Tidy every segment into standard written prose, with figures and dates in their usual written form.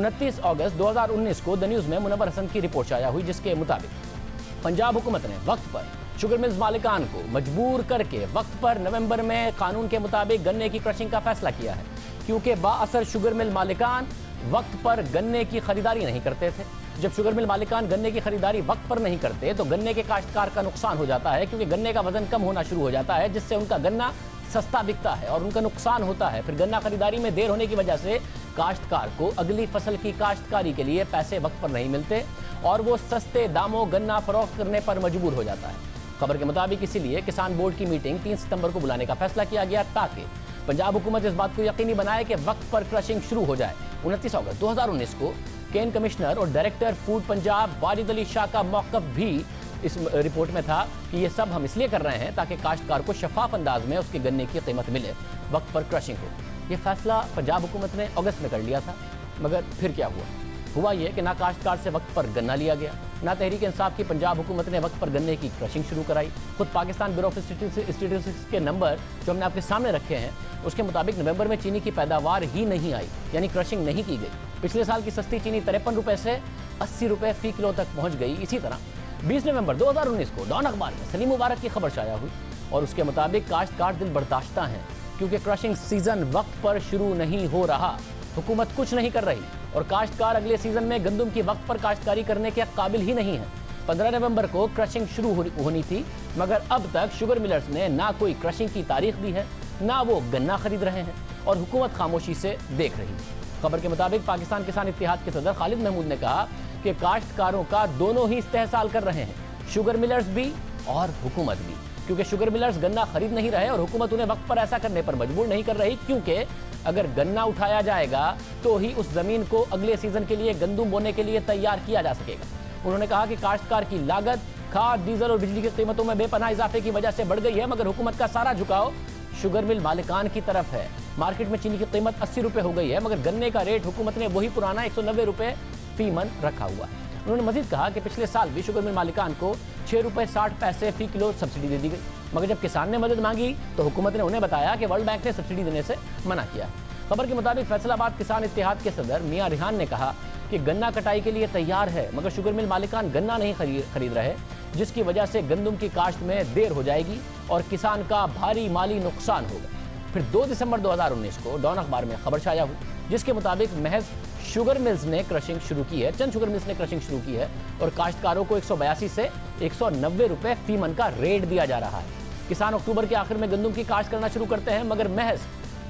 29 अगस्त 2019 को the news में मुनव्वर हसन की रिपोर्ट शाया हुई, जिसके मुताबिक पंजाब हुकूमत ने वक्त पर शुगर मिल्स मालिकान को मजबूर करके वक्त पर नवंबर में कानून के मुताबिक गन्ने की क्रशिंग का फैसला किया है, क्योंकि बाअसर शुगर मिल मालिकान वक्त पर गन्ने की खरीदारी नहीं करते थे। जब शुगर मिल मालिकान गन्ने की खरीदारी वक्त पर नहीं करते तो गन्ने के काश्तकार का नुकसान हो जाता है, क्योंकि गन्ने का वजन कम होना शुरू हो जाता है, जिससे उनका गन्ना सस्ता बिकता है और उनका नुकसान होता है। फिर गन्ना खरीदारी में देर होने की वजह से काश्तकार को अगली फसल की काश्तकारी के लिए पैसे वक्त पर नहीं मिलते और वो सस्ते दामों गन्ना फरोख्त करने पर मजबूर हो जाता है। खबर के मुताबिक इसीलिए किसान बोर्ड की मीटिंग 3 सितंबर को बुलाने का फैसला किया गया, ताकि पंजाब हुकूमत इस बात को यकीनी बनाए कि वक्त पर क्रशिंग शुरू हो जाए। 29 अगस्त 2019 को केन कमिश्नर और डायरेक्टर फूड पंजाब वाजिद अली शाह का मौक़िफ़ भी इस रिपोर्ट में था कि ये सब हम इसलिए कर रहे हैं ताकि काश्तकार को शफाफ अंदाज में उसके गन्ने की कीमत मिले, वक्त पर क्रशिंग हो। ये फैसला पंजाब हुकूमत ने अगस्त में कर लिया था, मगर फिर क्या हुआ ये कि ना काश्तकार से वक्त पर गन्ना लिया गया, ना तहरीक इंसाफ की पंजाब हुकूमत ने वक्त पर गन्ने की क्रशिंग शुरू कराई। खुद पाकिस्तान ब्यूरो ऑफ स्टैटिस्टिक्स के नंबर जो हमने आपके सामने रखे हैं, उसके मुताबिक नवंबर में चीनी की पैदावार ही नहीं आई, यानी क्रशिंग नहीं की गई। पिछले साल की सस्ती चीनी 53 रुपये से 80 रुपये फी किलो तक पहुँच गई। इसी तरह 20 नवंबर 2019 को डॉन अखबार में सलीम मुबारक की खबर शाया हुई और उसके मुताबिक काश्तकार दिल बर्दाश्ता हैं, क्योंकि क्रशिंग सीजन वक्त पर शुरू नहीं हो रहा, हुकूमत कुछ नहीं कर रही और काश्तकार अगले सीजन में गंदम की वक्त पर काश्तकारी करने के काबिल ही नहीं है। 15 नवंबर को क्रशिंग शुरू होनी थी, मगर अब तक शुगर मिलर्स ने ना कोई क्रशिंग की तारीख दी है, ना वो गन्ना खरीद रहे हैं और हुकूमत खामोशी से देख रही है। खबर के मुताबिक पाकिस्तान किसान इत्तेहाद के सदर खालिद महमूद ने कहा कि काश्तकारों का दोनों ही इस्तेहसाल कर रहे हैं, शुगर मिलर्स भी और हुकूमत भी, क्योंकि शुगर मिलर्स गन्ना खरीद नहीं रहे और हुकूमत उन्हें वक्त पर ऐसा करने पर मजबूर नहीं कर रही, क्योंकि अगर गन्ना उठाया जाएगा तो ही उस जमीन को अगले सीजन के लिए गंदम बोने के लिए तैयार किया जा सकेगा। उन्होंने कहा कि काश्तकार की लागत खाद, डीजल और बिजली की कीमतों में बेपनाह इजाफे की वजह से बढ़ गई है, मगर हुकूमत का सारा झुकाव शुगर मिल मालिकान की तरफ है। मार्केट में चीनी की कीमत 80 रुपये हो गई है, मगर गन्ने का रेट हुकूमत ने वही पुराना 190 रुपये फी मन रखा हुआ है। उन्होंने मजीद कहा कि पिछले साल भी शुगर मिल मालिकान को 6 रुपये 60 पैसे फी किलो सब्सिडी दे दी गई, मगर जब किसान ने मदद मांगी तो हुकूमत ने उन्हें बताया कि वर्ल्ड बैंक ने सब्सिडी देने से मना किया। खबर के मुताबिक फैसलाबाद किसान इत्तेहाद के सदर मियां रिहान ने कहा कि गन्ना कटाई के लिए तैयार है, मगर शुगर मिल मालिकान गन्ना नहीं खरीद रहे, जिसकी वजह से गंदम की काश्त में देर हो जाएगी और किसान का भारी माली नुकसान होगा। फिर 2 दिसंबर 2019 को डॉन अखबार में खबर शाया हुई, जिसके मुताबिक महज शुगर मिल्स ने क्रशिंग शुरू की है, चंद शुगर मिल्स ने क्रशिंग शुरू की है और काश्तकारों को 182 से 190 रुपये फी मन का रेट दिया जा रहा है। किसान अक्टूबर के आखिर में गंदम की काश्त करना शुरू करते हैं, मगर महज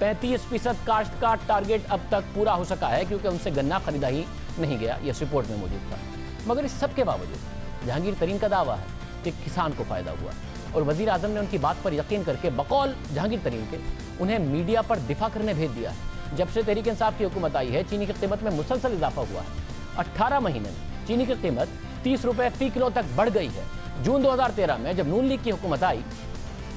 35% काश्त का टारगेट अब तक पूरा हो सका है, क्योंकि उनसे गन्ना खरीदा ही नहीं गया। यह रिपोर्ट में मौजूद था। मगर इस सब के बावजूद जहांगीर तरीन का दावा है कि किसान को फायदा हुआ और वजीर आजम ने उनकी बात पर यकीन करके बकौल जहांगीर तरीन के उन्हें मीडिया पर दिफा करने भेज दिया है। जब से तहरीक इंसाफ की हुकूमत आई है, चीनी की कीमत में मुसलसल इजाफा हुआ है। 18 महीने में चीनी की कीमत 30 रुपये फी किलो तक बढ़ गई है। जून 2013 में जब नून लीग की हुकूमत आई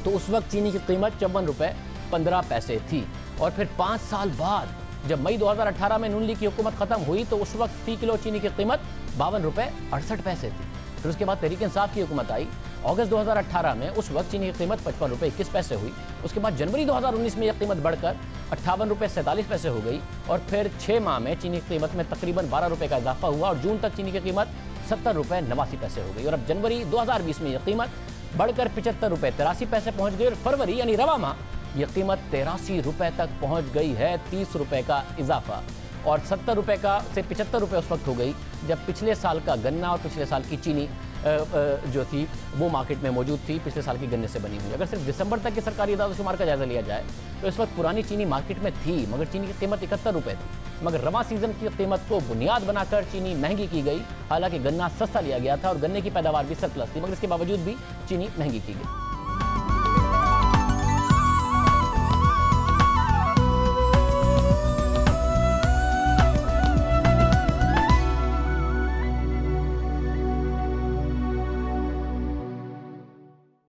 तो उस वक्त चीनी की कीमत 54 रुपये 15 पैसे थी और फिर 5 साल बाद जब मई 2018 में नून लीग की हुकूमत खत्म हुई तो उस वक्त फी किलो चीनी की कीमत 52 रुपये 68 पैसे थी। फिर उसके बाद तहरीक इंसाफ की हुकूमत आई अगस्त 2018 में, उस वक्त चीनी की कीमत 55 रुपये 21 पैसे हुई। उसके बाद जनवरी 2019 में यह कीमत बढ़कर 58 रुपये 47 पैसे हो गई और फिर 6 माह में चीनी की कीमत में तकरीबन 12 रुपये का इजाफा हुआ और जून तक चीनी की कीमत 70 रुपये 89 पैसे हो गई और अब जनवरी 2020 में यह कीमत बढ़कर 75 रुपये 83 पैसे पहुँच गई और फरवरी यानी रवा माह यह कीमत 83 रुपये तक पहुँच गई है, 30 रुपये का इजाफा। और 70 रुपये का से 75 रुपये उस वक्त हो गई जब पिछले साल का गन्ना और पिछले साल की चीनी जो थी वो मार्केट में मौजूद थी, पिछले साल के गन्ने से बनी हुई। अगर सिर्फ दिसंबर तक के सरकारी इदाद-ओ-शुमार का जायजा लिया जाए तो इस वक्त पुरानी चीनी मार्केट में थी, मगर चीनी की कीमत 71 रुपये थी। मगर रवा सीजन की कीमत को बुनियाद बनाकर चीनी महंगी की गई, हालांकि गन्ना सस्ता लिया गया था और गन्ने की पैदावार भी सरप्लस थी, मगर इसके बावजूद भी चीनी महंगी की गई।